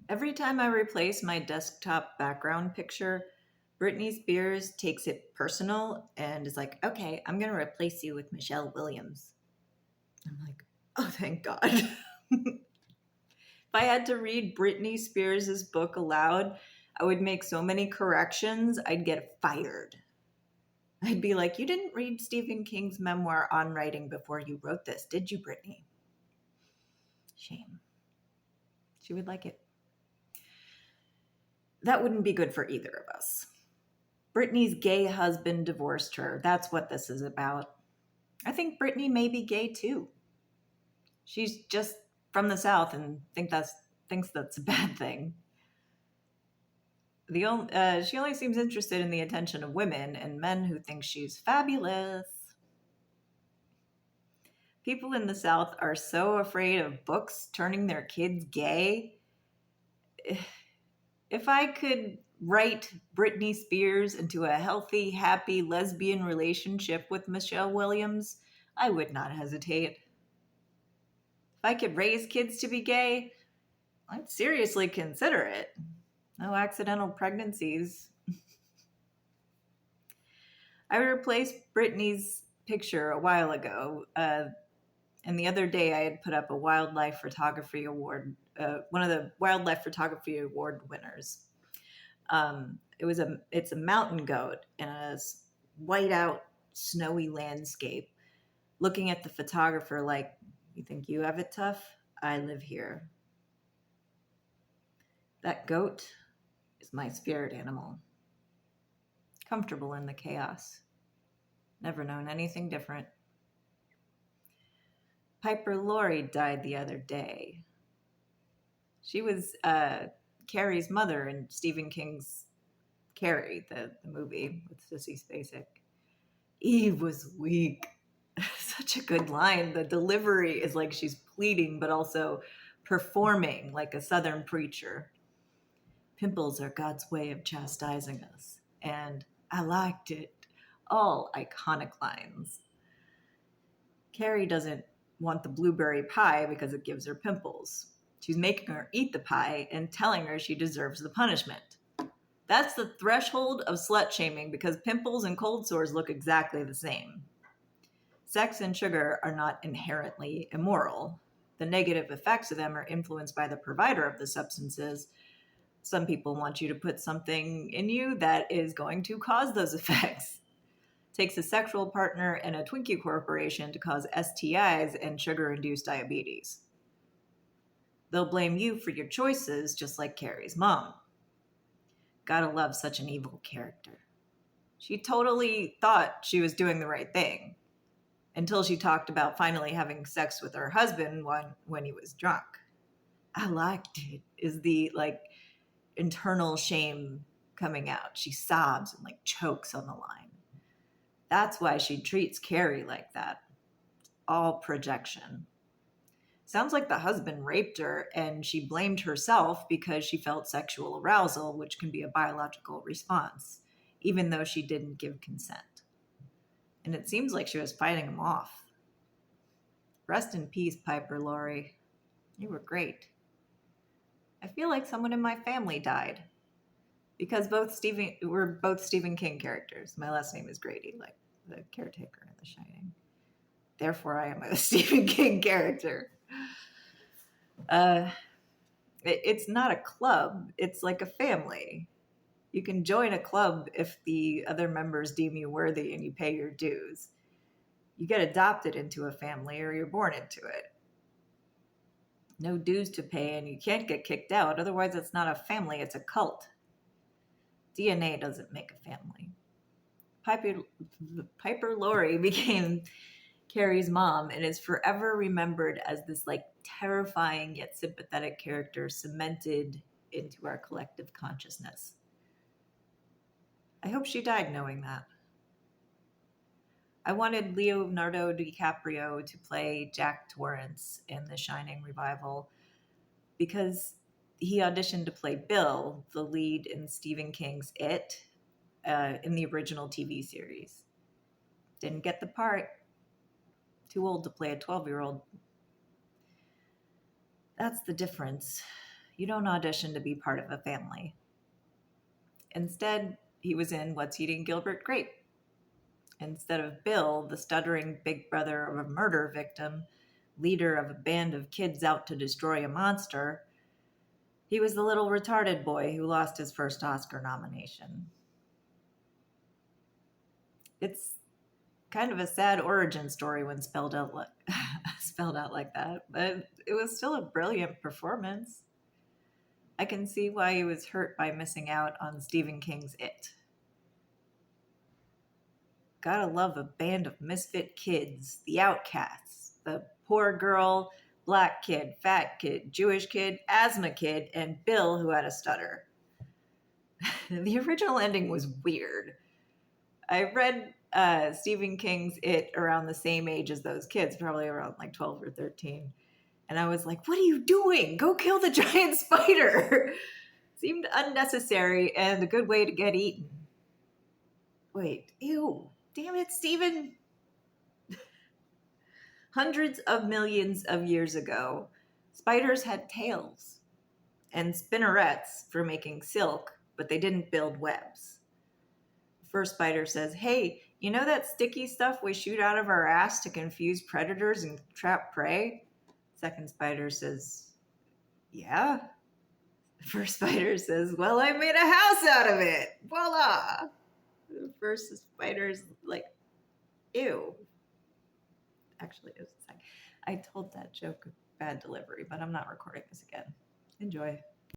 Every time I replace my desktop background picture, Britney Spears takes it personal and is like, okay, I'm going to replace you with Michelle Williams. I'm like, oh, thank God. If I had to read Britney Spears' book aloud, I would make so many corrections, I'd get fired. I'd be like, you didn't read Stephen King's memoir on writing before you wrote this, did you, Britney? Shame. She would like it. That wouldn't be good for either of us. Britney's gay husband divorced her. That's what this is about. I think Britney may be gay too. She's just from the South and thinks that's a bad thing. She only seems interested in the attention of women and men who think she's fabulous. People in the South are so afraid of books turning their kids gay. If I could write Britney Spears into a healthy, happy lesbian relationship with Michelle Williams, I would not hesitate. If I could raise kids to be gay, I'd seriously consider it. No accidental pregnancies. I replaced Britney's picture a while ago, and the other day I had put up a wildlife photography award, one of the wildlife photography award winners. It's a mountain goat in a white out snowy landscape, looking at the photographer like, "You think you have it tough? I live here." That goat is my spirit animal, comfortable in the chaos. Never known anything different. Piper Laurie died the other day. She was Carrie's mother in Stephen King's Carrie, the movie with Sissy Spacek. Eve was weak. Such a good line. The delivery is like she's pleading, but also performing like a Southern preacher. Pimples are God's way of chastising us. And I liked it. All iconic lines. Carrie doesn't want the blueberry pie because it gives her pimples. She's making her eat the pie and telling her she deserves the punishment. That's the threshold of slut shaming because pimples and cold sores look exactly the same. Sex and sugar are not inherently immoral. The negative effects of them are influenced by the provider of the substances. Some people want you to put something in you that is going to cause those effects. It takes a sexual partner and a Twinkie corporation to cause STIs and sugar-induced diabetes. They'll blame you for your choices, just like Carrie's mom. Gotta love such an evil character. She totally thought she was doing the right thing until she talked about finally having sex with her husband when he was drunk. I liked it, is the internal shame coming out. She sobs and chokes on the line. That's why she treats Carrie like that. All projection. Sounds like the husband raped her and she blamed herself because she felt sexual arousal, which can be a biological response, even though she didn't give consent. And it seems like she was fighting him off. Rest in peace, Piper Laurie. You were great. I feel like someone in my family died because we're both Stephen King characters. My last name is Grady, like the caretaker in The Shining. Therefore, I am a Stephen King character. It's not a club. It's like a family. You can join a club if the other members deem you worthy and you pay your dues. You get adopted into a family or you're born into it. No dues to pay and you can't get kicked out. Otherwise, it's not a family, it's a cult. DNA doesn't make a family. Piper Laurie became Carrie's mom and is forever remembered as this terrifying yet sympathetic character cemented into our collective consciousness. I hope she died knowing that. I wanted Leonardo DiCaprio to play Jack Torrance in The Shining revival because he auditioned to play Bill, the lead in Stephen King's It, in the original TV series. Didn't get the part. Too old to play a 12-year-old. That's the difference. You don't audition to be part of a family. Instead, he was in What's Eating Gilbert Grape. Instead of Bill, the stuttering big brother of a murder victim, leader of a band of kids out to destroy a monster, he was the little retarded boy who lost his first Oscar nomination. It's kind of a sad origin story when spelled out like that, but it was still a brilliant performance. I can see why he was hurt by missing out on Stephen King's It. Gotta love a band of misfit kids, the outcasts, the poor girl, black kid, fat kid, Jewish kid, asthma kid, and Bill, who had a stutter. The original ending was weird. I read Stephen King's It around the same age as those kids, probably around like 12 or 13. And I was like, what are you doing? Go kill the giant spider. Seemed unnecessary and a good way to get eaten. Wait, ew. Damn it, Stephen. Hundreds of millions of years ago, spiders had tails and spinnerets for making silk, but they didn't build webs. The first spider says, hey, you know that sticky stuff we shoot out of our ass to confuse predators and trap prey? Second spider says, yeah. The first spider says, well, I made a house out of it. Voila. The first spider's like, ew. Actually, it was like, I told that joke of bad delivery, but I'm not recording this again. Enjoy.